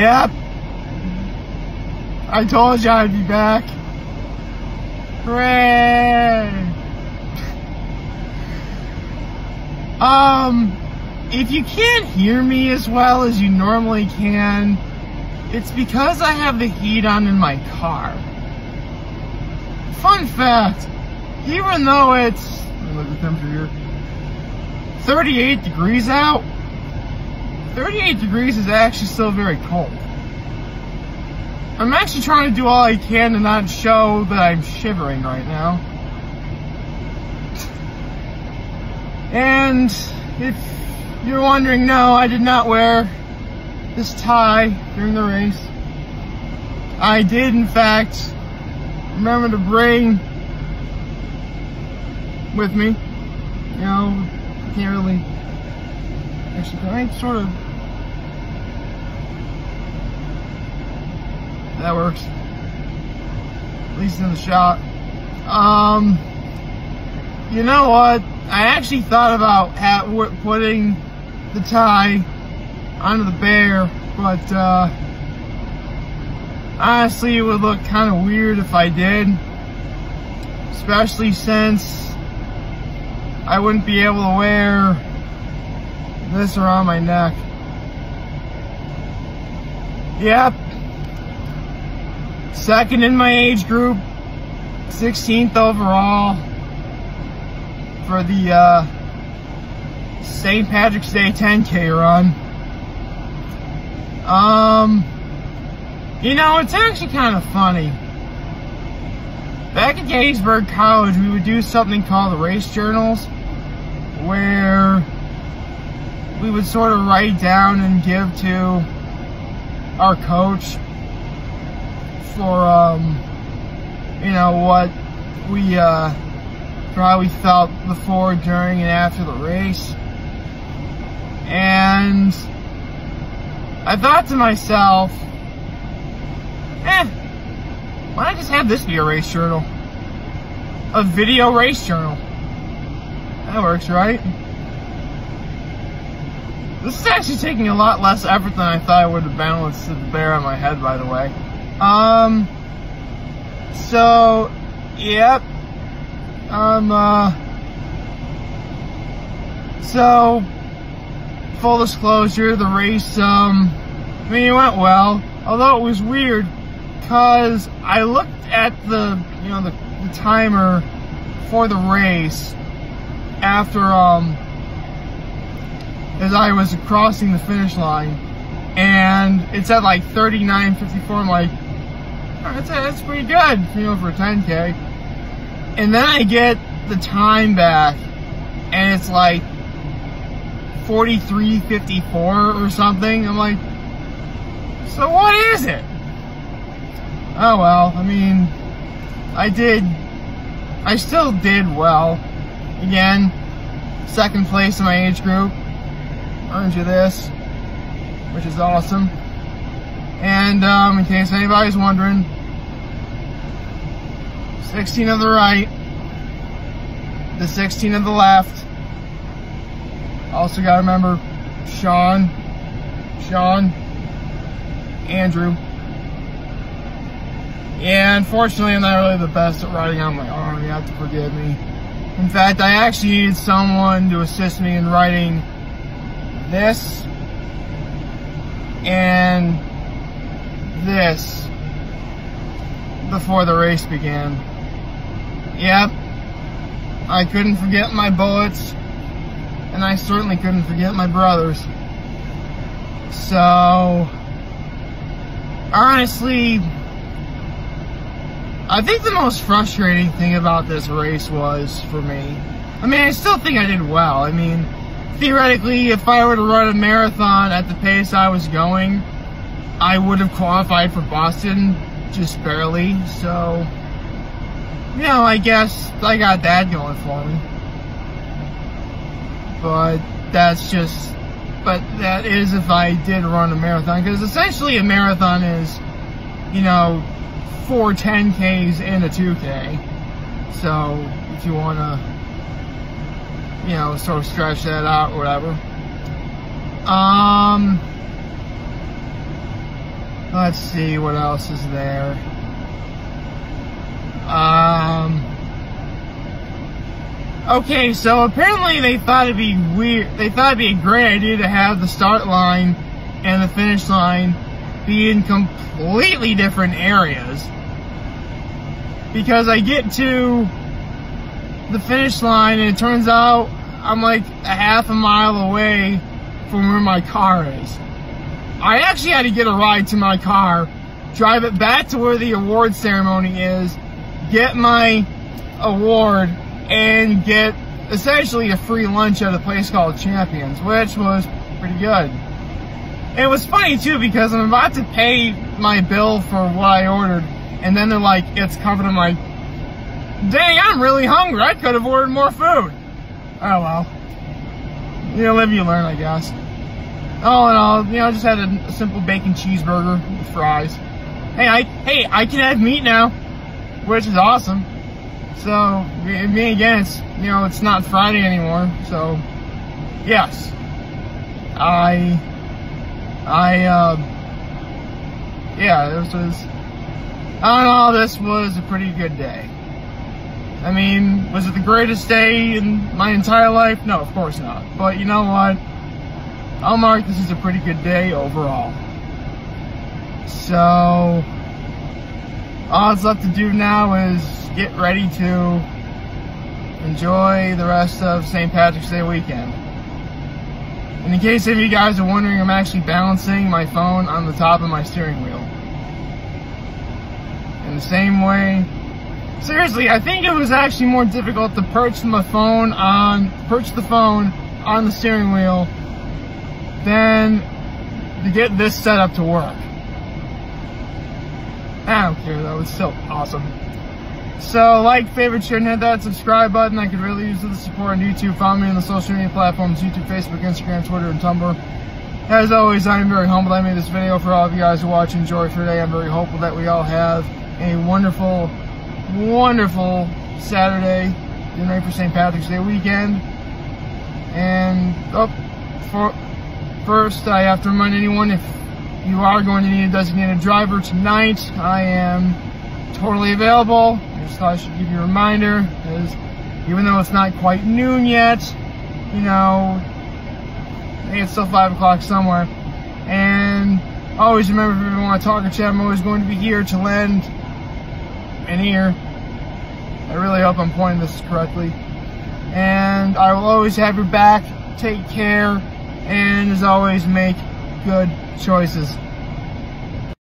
Yep. I told you I'd be back. Hooray! If you can't hear me as well as you normally can, it's because I have the heat on in my car. Fun fact, even though it's, let me look at the temperature here, 38 degrees out, 38 degrees is actually still very cold. I'm actually trying to do all I can to not show that I'm shivering right now. And if you're wondering, no, I did not wear this tie during the race. I did, in fact, remember to bring with me, you know, can't really, actually, can I sort of, that works, at least in the shot. You know what, I actually thought about putting the tie onto the bear, but honestly it would look kind of weird if I did, especially since I wouldn't be able to wear this around my neck. Yep, second in my age group, 16th overall for the St. Patrick's Day 10K run. You know, it's actually kind of funny. Back at Gettysburg College, we would do something called the race journals, where we would sort of write down and give to our coach for, you know, what we, for how we felt before, during, and after the race. And I thought to myself, why not just have this be a race journal? A video race journal. That works, right? This is actually taking a lot less effort than I thought it would have balanced the bear on my head, by the way. So, yep. So, full disclosure, the race, I mean, it went well, although it was weird, because I looked at the, you know, the timer for the race after, as I was crossing the finish line, and it's at like 39:54. I'm like, oh, that's pretty good, you know, for a 10K. And then I get the time back, and it's like 43:54 or something. I'm like, so what is it? Oh well, I mean, I still did well. Again, second place in my age group, earned you this, which is awesome. And in case anybody's wondering, 16 on the right, the 16 on the left. Also gotta remember Sean, Andrew. Yeah, unfortunately I'm not really the best at riding on my arm, you have to forgive me. In fact, I actually needed someone to assist me in riding this and this before the race began. Yep, I couldn't forget my bullets, and I certainly couldn't forget my brothers. So, honestly, I think the most frustrating thing about this race was, for me, I mean, I still think I did well. I mean, theoretically, if I were to run a marathon at the pace I was going, I would have qualified for Boston, just barely. So, you know, I guess I got that going for me. But that's just, but that is if I did run a marathon, because essentially a marathon is, you know, 4 10Ks and a 2K. So if you want to, you know, sort of stretch that out or whatever. Let's see what else is there. Okay, so apparently they thought it'd be weird. They thought it'd be a great idea to have the start line and the finish line be in completely different areas. Because I get to the finish line and it turns out I'm like a half a mile away from where my car is. I actually had to get a ride to my car, drive it back to where the award ceremony is, get my award, and get essentially a free lunch at a place called Champions, which was pretty good. It was funny too because I'm about to pay my bill for what I ordered, and then they're like, it's covered. I'm like, dang, I'm really hungry. I could have ordered more food. Oh well. You live, you learn, I guess. All in all, I just had a simple bacon cheeseburger with fries. Hey, I can have meat now, which is awesome. So, me again, it's not Friday anymore. So, yes, this was a pretty good day. I mean, was it the greatest day in my entire life? No, of course not. But you know what? I'll mark this as a pretty good day overall. So, all that's left to do now is get ready to enjoy the rest of St. Patrick's Day weekend. And in case any of you guys are wondering, I'm actually balancing my phone on the top of my steering wheel. In the same way, seriously, I think it was actually more difficult to perch the phone on the steering wheel than to get this set up to work. I don't care though, it's still awesome. So, like, favorite, share, and hit that subscribe button. I could really use the support on YouTube. Follow me on the social media platforms, YouTube, Facebook, Instagram, Twitter, and Tumblr. As always, I am very humbled I made this video for all of you guys who watch and enjoy for today. I'm very hopeful that we all have a wonderful, wonderful Saturday, getting ready for St. Patrick's Day weekend. And, first, I have to remind anyone, if you are going to need a designated driver tonight, I am totally available. I just thought I should give you a reminder, because even though it's not quite noon yet, I think it's still 5 o'clock somewhere. And always remember, if you want to talk or chat, I'm always going to be here to lend an ear. I really hope I'm pointing this correctly. And I will always have your back. Take care. And as always, make good choices.